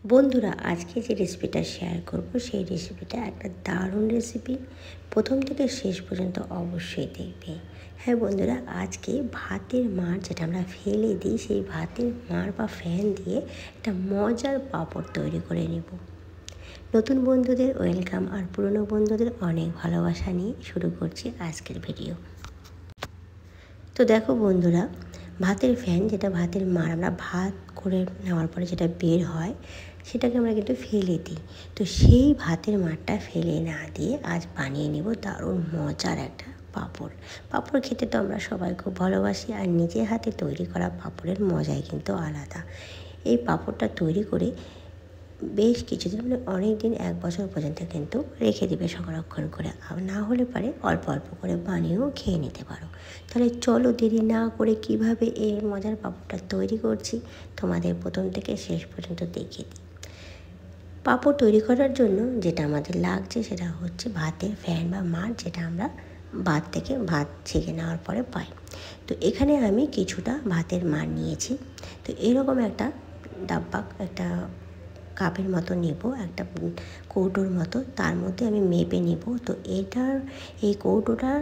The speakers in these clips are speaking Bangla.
বন্ধুরা, আজকে যে রেসিপিটা শেয়ার করব সেই রেসিপিটা একটা দারুণ রেসিপি। প্রথম থেকে শেষ পর্যন্ত অবশ্যই দেখবে। হ্যাঁ বন্ধুরা, আজকে ভাতের মাড় যেটা আমরা ফেলে দিই সেই ভাতের মাড় বা ফ্যান দিয়ে একটা মজার পাঁপড় তৈরি করে নেব। নতুন বন্ধুদের ওয়েলকাম আর পুরনো বন্ধুদের অনেক ভালোবাসা নিয়ে শুরু করছি আজকের ভিডিও। তো দেখো বন্ধুরা, ভাতের ফ্যান যেটা ভাতের মাড় আমরা ভাত করে নেওয়ার পরে যেটা বের হয় সেটাকে আমরা কিন্তু ফেলে দিই। তো সেই ভাতের মাড়টা ফেলে না দিয়ে আজ বানিয়ে নেব দারুণ মজার একটা পাঁপড়। পাঁপড় খেতে তো আমরা সবাই খুব ভালোবাসি, আর নিজের হাতে তৈরি করা পাঁপড়ের মজাই কিন্তু আলাদা। এই পাঁপড়টা তৈরি করে বেশ কিছুদিন অনেক দিন, 1 বছর পর্যন্ত কিন্তু রেখে দেবে সংরক্ষণ করে। আর না হলে পারে অল্প অল্প করে বানিয়েও খেয়ে নিতে পারো। তাহলে চলো দেরি না করে কিভাবে এই মজার পাঁপড়টা তৈরি করছি তোমাদের প্রথম থেকে শেষ পর্যন্ত দেখিয়ে দিই। পাঁপড় তৈরি করার জন্য যেটা আমাদের লাগছে সেটা হচ্ছে ভাতের ফ্যান বা মাড়, যেটা আমরা ভাত থেকে ভাত ছেঁকে নেওয়ার পরে পাই। তো এখানে আমি কিছুটা ভাতের মাড় নিয়েছি। তো এরকম একটা ডাব্বা, একটা কাপের মতো নেব, একটা কৌটোর মতো, তার মধ্যে আমি মেপে নেব। তো এই কৌটোটার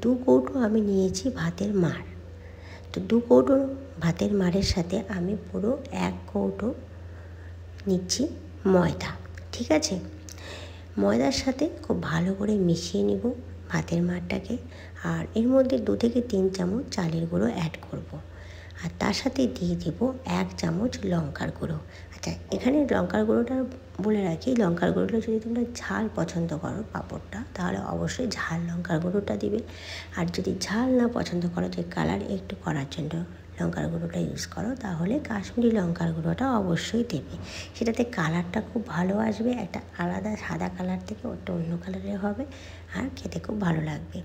2 কৌটো আমি নিয়েছি ভাতের মাড়। তো 2 কৌটো ভাতের মাড়ের সাথে আমি পুরো 1 কৌটো নিচ্ছি ময়দা। ঠিক আছে, ময়দার সাথে খুব ভালো করে মিশিয়ে নিব ভাতের মাড়টাকে। আর এর মধ্যে 2 থেকে 3 চামচ চালের গুঁড়ো অ্যাড করব। আর তার সাথে দিয়ে দেব 1 চামচ লঙ্কার গুঁড়ো। আচ্ছা, এখানে লঙ্কার গুঁড়োটা বলে রাখি, লঙ্কার গুঁড়োটা যদি তোমরা ঝাল পছন্দ করো পাঁপড়টা, তাহলে অবশ্যই ঝাল লঙ্কার গুঁড়োটা দিবে। আর যদি ঝাল না পছন্দ করো, যে কালার একটু করার জন্য লঙ্কার গুঁড়োটা ইউজ করো, তাহলে কাশ্মীরি লঙ্কার গুঁড়োটা অবশ্যই দেবে। সেটাতে কালারটা খুব ভালো আসবে, একটা আলাদা সাদা কালার থেকে ওটা অন্য কালারের হবে, আর খেতে খুব ভালো লাগবে।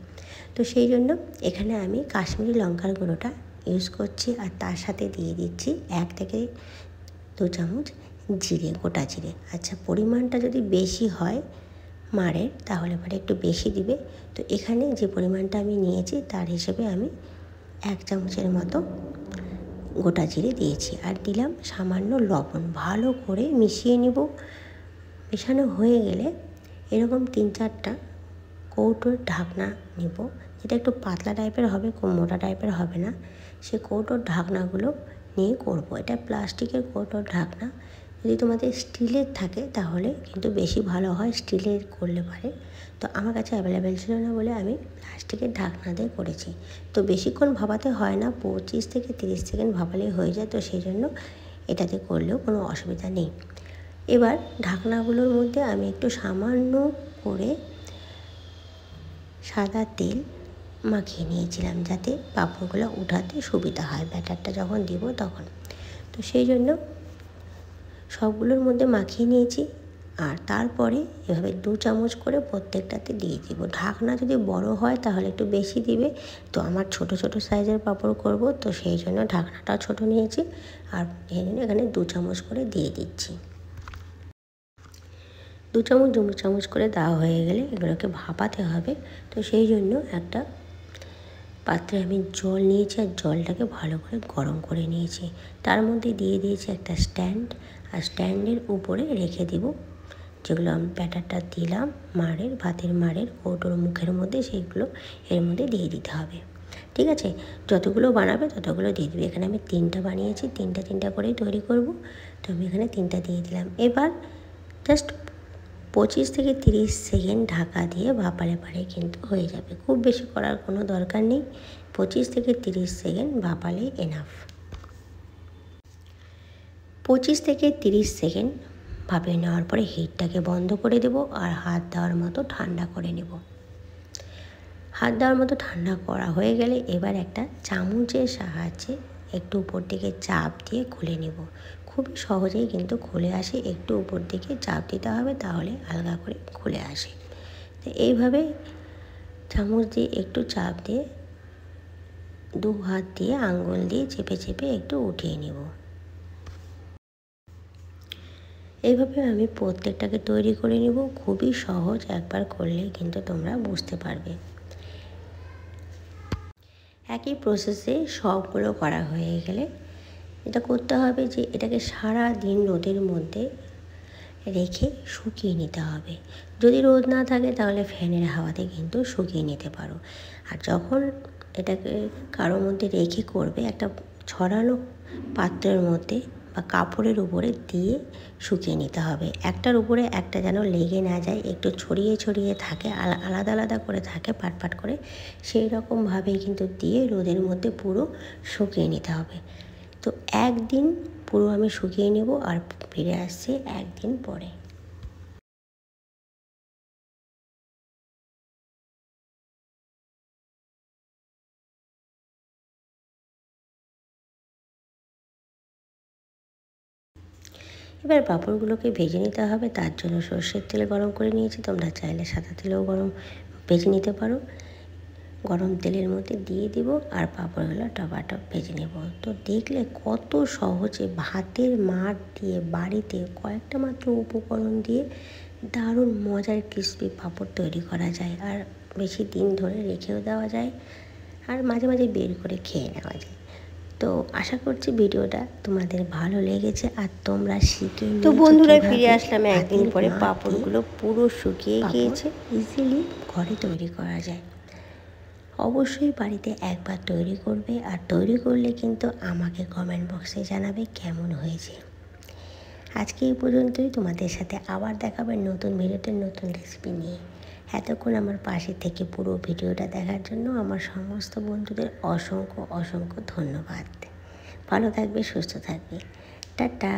তো সেই জন্য এখানে আমি কাশ্মীরি লঙ্কার গুঁড়োটা ইউজ করছি। আর তার সাথে দিয়ে দিচ্ছি 1 থেকে 2 চামচ জিরে, গোটা জিরে। আচ্ছা, পরিমাণটা যদি বেশি হয় মাড়ের, তাহলে পরে একটু বেশি দিবে। তো এখানে যে পরিমাণটা আমি নিয়েছি তার হিসেবে আমি 1 চামচের মতো গোটা জিরে দিয়েছি। আর দিলাম সামান্য লবণ। ভালো করে মিশিয়ে নিব। মেশানো হয়ে গেলে এরকম 3-4টা কৌটোর ঢাকনা নিব, যেটা একটু পাতলা টাইপের হবে, খুব মোটা টাইপের হবে না। সে কৌটোর ঢাকনাগুলো নিয়ে করব। এটা প্লাস্টিকের কৌটোর ঢাকনা। যদি তোমাদের স্টিলের থাকে তাহলে কিন্তু বেশি ভালো হয়, স্টিলের করলে পারে। তো আমার কাছে অ্যাভেলেবেল ছিল না বলে আমি প্লাস্টিকের ঢাকনা দিয়ে করেছি। তো বেশিক্ষণ ভাপাতে হয় না, 25 থেকে 30 সেকেন্ড ভাপালেই হয়ে যায়। তো সেই জন্য এটাতে করলেও কোনো অসুবিধা নেই। এবার ঢাকনাগুলোর মধ্যে আমি একটু সামান্য করে সাদা তেল মাখিয়ে নিয়েছিলাম, যাতে পাঁপড়গুলো উঠাতে সুবিধা হয় ব্যাটারটা যখন দিব তখন। তো সেই জন্য সবগুলোর মধ্যে মাখিয়ে নিয়েছি। আর তারপরে এভাবে 2 চামচ করে প্রত্যেকটাতে দিয়ে দিব। ঢাকনা যদি বড় হয় তাহলে একটু বেশি দিবে। তো আমার ছোট ছোট সাইজের পাঁপড় করব, তো সেই জন্য ঢাকনাটাও ছোট নিয়েছি। আর এই জন্য এখানে 2 চামচ করে দিয়ে দিচ্ছি। 2 চামচ করে দেওয়া হয়ে গেলে এগুলোকে ভাপাতে হবে। তো সেই জন্য একটা পাত্রে আমি জল নিয়েছি, আর জলটাকে ভালো করে গরম করে নিয়েছি। তার মধ্যে দিয়ে দিয়েছি একটা স্ট্যান্ড, আর স্ট্যান্ডের উপরে রেখে দিব যেগুলো আমি ব্যাটারটা দিলাম ভাতের মাড়ের কৌটোর মুখের মধ্যে, সেইগুলো এর মধ্যে দিয়ে দিতে হবে। ঠিক আছে, যতগুলো বানাবে ততগুলো দিয়ে দিবে। এখানে আমি 3টা বানিয়েছি, 3টা করেই তৈরি করব। তো আমি এখানে 3টা দিয়ে দিলাম। এবার জাস্ট 25 থেকে 30 সেকেন্ড ঢাকা দিয়ে ভাপালে পারে কিন্তু হয়ে যাবে। খুব বেশি করার কোনো দরকার নেই, 25 থেকে 30 সেকেন্ড ভাপালেই এনাফ। 25 থেকে 30 সেকেন্ড ভাপিয়ে নেওয়ার পরে হিটটাকে বন্ধ করে দেব, আর হাত দেওয়ার মতো ঠান্ডা করে নেব। হাত দেওয়ার মতো ঠান্ডা করা হয়ে গেলে এবার একটা চামচের সাহায্যে একটু উপর দিকে চাপ দিয়ে খুলে নেব। খুবই সহজেই কিন্তু খুলে আসে, একটু উপর দিকে চাপ দিতে হবে, তাহলে আলগা করে খুলে আসে। তো এইভাবে চামচ দিয়ে একটু চাপ দিয়ে 2 হাত দিয়ে আঙ্গুল দিয়ে চেপে চেপে একটু উঠিয়ে নেব। এইভাবে আমি প্রত্যেকটাকে তৈরি করে নেব। খুবই সহজ, একবার করলে কিন্তু তোমরা বুঝতে পারবে। একই প্রসেসে সবগুলো করা হয়ে গেলে এটা করতে হবে যে এটাকে সারা দিন রোদের মধ্যে রেখে শুকিয়ে নিতে হবে। যদি রোদ না থাকে তাহলে ফ্যানের হাওয়াতে কিন্তু শুকিয়ে নিতে পারো। আর যখন এটাকে কারোর মধ্যে রেখে করবে, একটা ছড়ানো পাত্রের মধ্যে বা কাপড়ের উপরে দিয়ে শুকিয়ে নিতে হবে। একটার উপরে একটা যেন লেগে না যায়, একটু ছড়িয়ে ছড়িয়ে থাকে, আলাদা আলাদা করে থাকে পাট পাট করে, সেই রকমভাবেই কিন্তু দিয়ে রোদের মধ্যে পুরো শুকিয়ে নিতে হবে। তো একদিন পুরো আমি শুকিয়ে নেব আর ফিরে আসছি একদিন পরে। এবার পাঁপড়গুলোকে ভেজে নিতে হবে। তার জন্য সর্ষের তেল গরম করে নিয়েছি, তোমরা চাইলে সাদা তেলেও ভেজে নিতে পারো। গরম তেলের মধ্যে দিয়ে দিব আর পাঁপড়গুলো টপাটপ ভেজে নেব। তো দেখলে কত সহজে ভাতের মাড় দিয়ে বাড়িতে কয়েকটা মাত্র উপকরণ দিয়ে দারুণ মজার ক্রিসপি পাঁপড় তৈরি করা যায়। আর বেশি দিন ধরে রেখেও দেওয়া যায়, আর মাঝে মাঝে বের করে খেয়ে নেওয়া যায়। তো আশা করছি ভিডিওটা তোমাদের ভালো লেগেছে আর তোমরা শিখে নিয়েছো। তো বন্ধুরা, ফিরে আসলাম একদিন পরে। পাঁপড়গুলো পুরো শুকিয়ে গিয়েছে, ইজিলি ঘরে তৈরি করা যায়। অবশ্যই বাড়িতে একবার তৈরি করবে, আর তৈরি করলে কিন্তু আমাকে কমেন্ট বক্সে জানাবে কেমন হয়েছে। আজকে এই পর্যন্তই, তোমাদের সাথে আবার দেখাবে নতুন ভিডিওতে নতুন রেসিপি নিয়ে। এতক্ষণ আমার পাশে থেকে পুরো ভিডিওটা দেখার জন্য আমার সমস্ত বন্ধুদের অসংখ্য অসংখ্য ধন্যবাদ। ভালো থাকবে, সুস্থ থাকবে, টাটা।